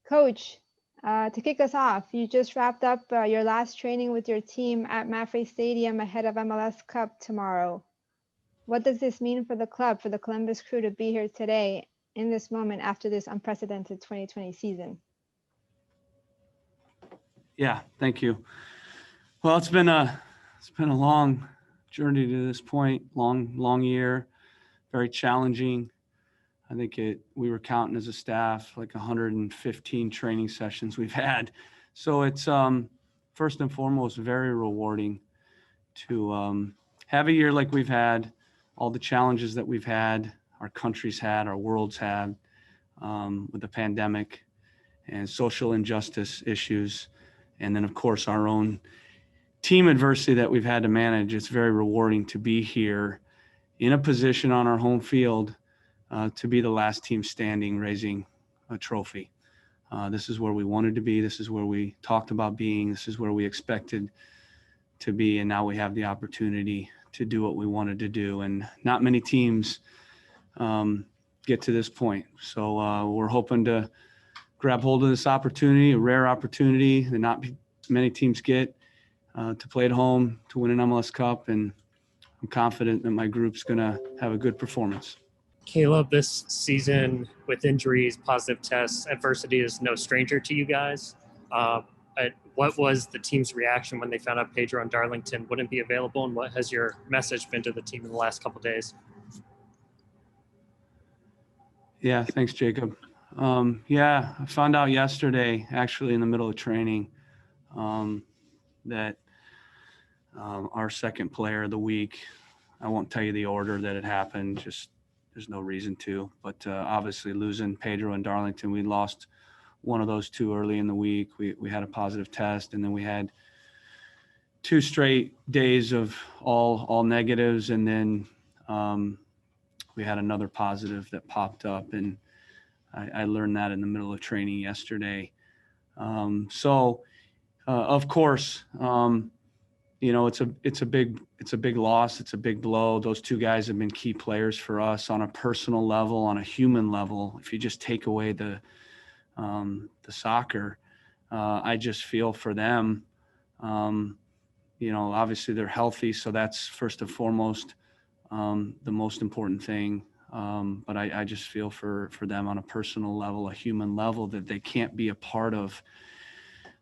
Coach, to kick us off, you just wrapped up your last training with your team at Mapfre Stadium ahead of MLS Cup tomorrow. What does this mean for the club, for the Columbus Crew to be here today in this moment after this unprecedented 2020 season? Yeah, thank you. Well, it's been a long journey to this point, long year, very challenging. I think we were counting as a staff like 115 training sessions we've had. So it's first and foremost very rewarding to have a year like we've had, all the challenges that we've had, our country's had, our world's had, with the pandemic and social injustice issues, and then of course our own team adversity that we've had to manage. It's very rewarding to be here in a position on our home field to be the last team standing, raising a trophy. This is where we wanted to be. This is where we talked about being. This is where we expected to be. And now we have the opportunity to do what we wanted to do. And not many teams get to this point. So we're hoping to grab hold of this opportunity, a rare opportunity that not many teams get to play at home, to win an MLS Cup. And I'm confident that my group's going to have a good performance. Caleb, this season with injuries, positive tests, adversity is no stranger to you guys. What was the team's reaction when they found out Pedro and Darlington wouldn't be available, and what has your message been to the team in the last couple of days? Yeah, thanks, Jacob. I found out yesterday, actually in the middle of training, that our second player of the week, I won't tell you the order that it happened, just there's no reason to, but obviously losing Pedro and Darlington, we lost one of those two early in the week. We had a positive test, and then we had 2 straight days of all negatives, and then we had another positive that popped up, and I learned that in the middle of training yesterday. Of course, it's a big loss. It's a big blow. Those 2 guys have been key players for us on a personal level, on a human level. If you just take away the soccer, I just feel for them. Obviously they're healthy, so that's first and foremost the most important thing. But I just feel for them on a personal level, a human level, that they can't be a part of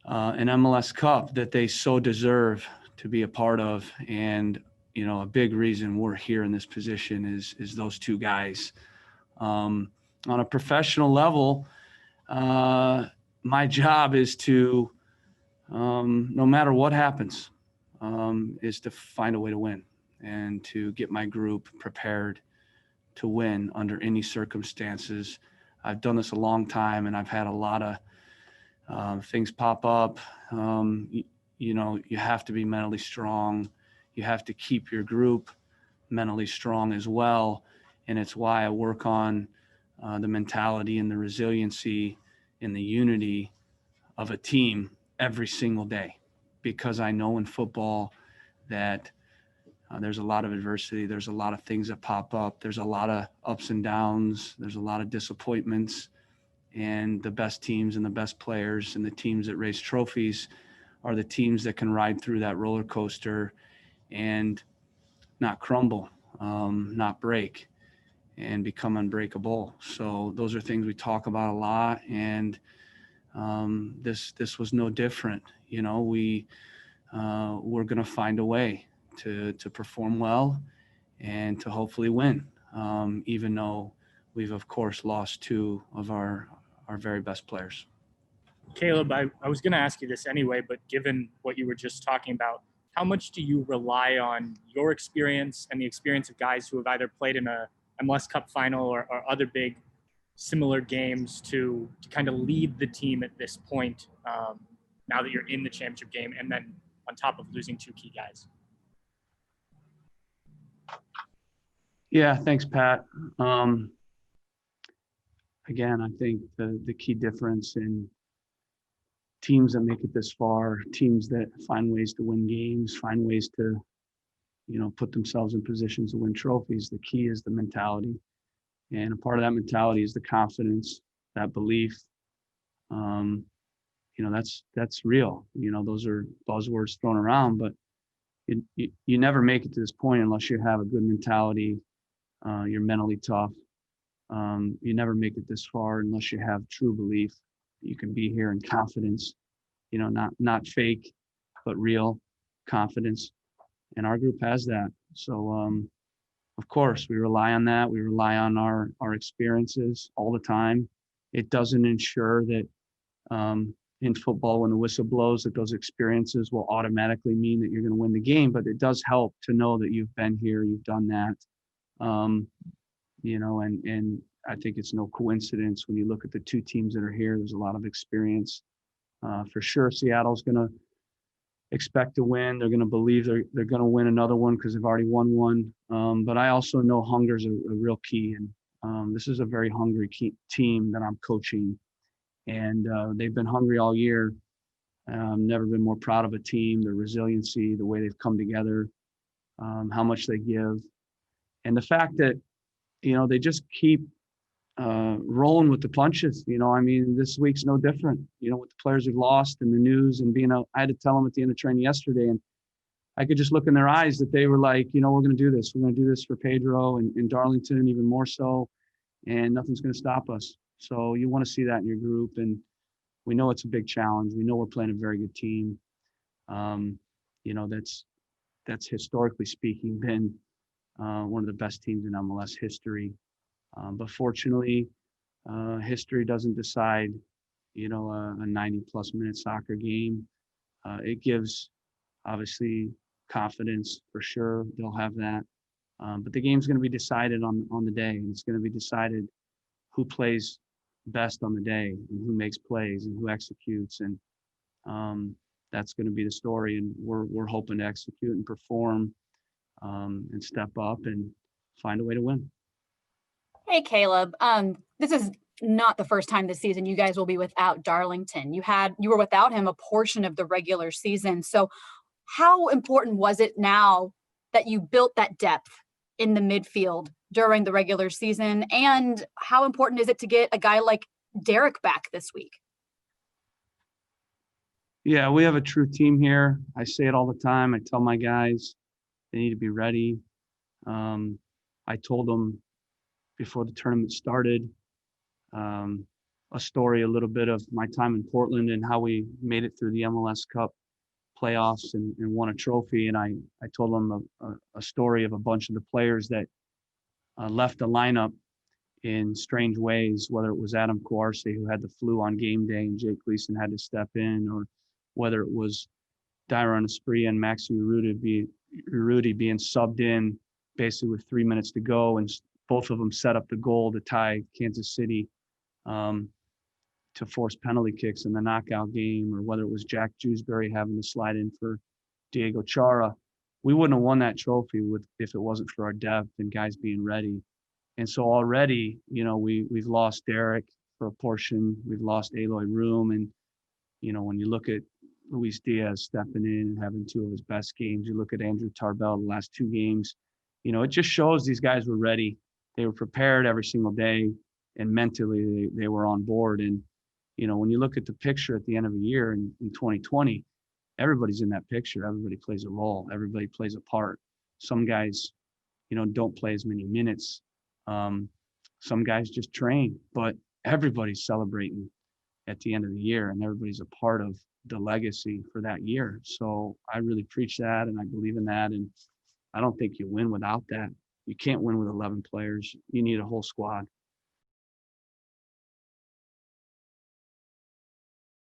an MLS Cup that they so deserve to be a part of. And a big reason we're here in this position is those 2 guys. On a professional level, my job is to no matter what happens, is to find a way to win and to get my group prepared to win under any circumstances. I've done this a long time, and I've had a lot of things pop up. You have to be mentally strong. You have to keep your group mentally strong as well. And it's why I work on the mentality and the resiliency and the unity of a team every single day, because I know in football that there's a lot of adversity. There's a lot of things that pop up. There's a lot of ups and downs. There's a lot of disappointments. And the best teams and the best players and the teams that raise trophies are the teams that can ride through that roller coaster and not crumble, not break, and become unbreakable. So those are things we talk about a lot. And this was no different. We're going to find a way to perform well and to hopefully win, even though we've of course lost 2 of our very best players. Caleb, I was going to ask you this anyway, but given what you were just talking about, how much do you rely on your experience and the experience of guys who have either played in a MLS Cup final or other big similar games to kind of lead the team at this point, now that you're in the championship game, and then on top of losing 2 key guys? Yeah, thanks, Pat. Again, I think the key difference in teams that make it this far, teams that find ways to win games, find ways to, put themselves in positions to win trophies, the key is the mentality. And a part of that mentality is the confidence, that belief, That's real. Those are buzzwords thrown around, but you never make it to this point unless you have a good mentality. You're mentally tough. You never make it this far unless you have true belief that you can be here in confidence, not fake, but real confidence. And our group has that. So, of course, we rely on that. We rely on our experiences all the time. It doesn't ensure that in football, when the whistle blows, that those experiences will automatically mean that you're going to win the game. But it does help to know that you've been here, you've done that. And I think it's no coincidence when you look at the two teams that are here. There's a lot of experience. For sure, Seattle's going to expect to win. They're going to believe they're going to win another one because they've already won one. But I also know hunger is a real key, and this is a very hungry team that I'm coaching, and they've been hungry all year. Never been more proud of a team, their resiliency, the way they've come together, how much they give, and the fact that they just keep rolling with the punches. This week's no different, with the players who've lost and the news and I had to tell them at the end of training yesterday, and I could just look in their eyes that they were like, we're going to do this. We're going to do this for Pedro and Darlington, even more so, and nothing's going to stop us. So you want to see that in your group, and we know it's a big challenge. We know we're playing a very good team. That's historically speaking been one of the best teams in MLS history. But fortunately, history doesn't decide, a 90-plus minute soccer game. It gives, obviously, confidence for sure. They'll have that. But the game's going to be decided on the day, and it's going to be decided who plays best on the day and who makes plays and who executes. And that's going to be the story. And we're hoping to execute and perform and step up and find a way to win. Hey, Caleb. This is not the first time this season you guys will be without Darlington. You were without him a portion of the regular season. So how important was it now that you built that depth in the midfield during the regular season? And how important is it to get a guy like Derek back this week? Yeah, we have a true team here. I say it all the time. I tell my guys they need to be ready. I told them before the tournament started a story, a little bit of my time in Portland and how we made it through the MLS Cup playoffs and won a trophy. And I told them a story of a bunch of the players that left the lineup in strange ways, whether it was Adam Kouarsi, who had the flu on game day and Jake Gleason had to step in, or whether it was Dairon Asprilla and Maxi Urruti being subbed in basically with 3 minutes to go, and both of them set up the goal to tie Kansas City to force penalty kicks in the knockout game, or whether it was Jack Jewsbury having to slide in for Diego Chara. We wouldn't have won that trophy if it wasn't for our depth and guys being ready. And so already, we've lost Derek for a portion. We've lost Aloy Room. And, when you look at Luis Diaz stepping in and having two of his best games, you look at Andrew Tarbell the last two games, it just shows these guys were ready. They were prepared every single day, and mentally they were on board. And, when you look at the picture at the end of the year in 2020, everybody's in that picture. Everybody plays a role. Everybody plays a part. Some guys, don't play as many minutes. Some guys just train, but everybody's celebrating at the end of the year, and everybody's a part of the legacy for that year. So I really preach that, and I believe in that. And I don't think you win without that. You can't win with 11 players. You need a whole squad.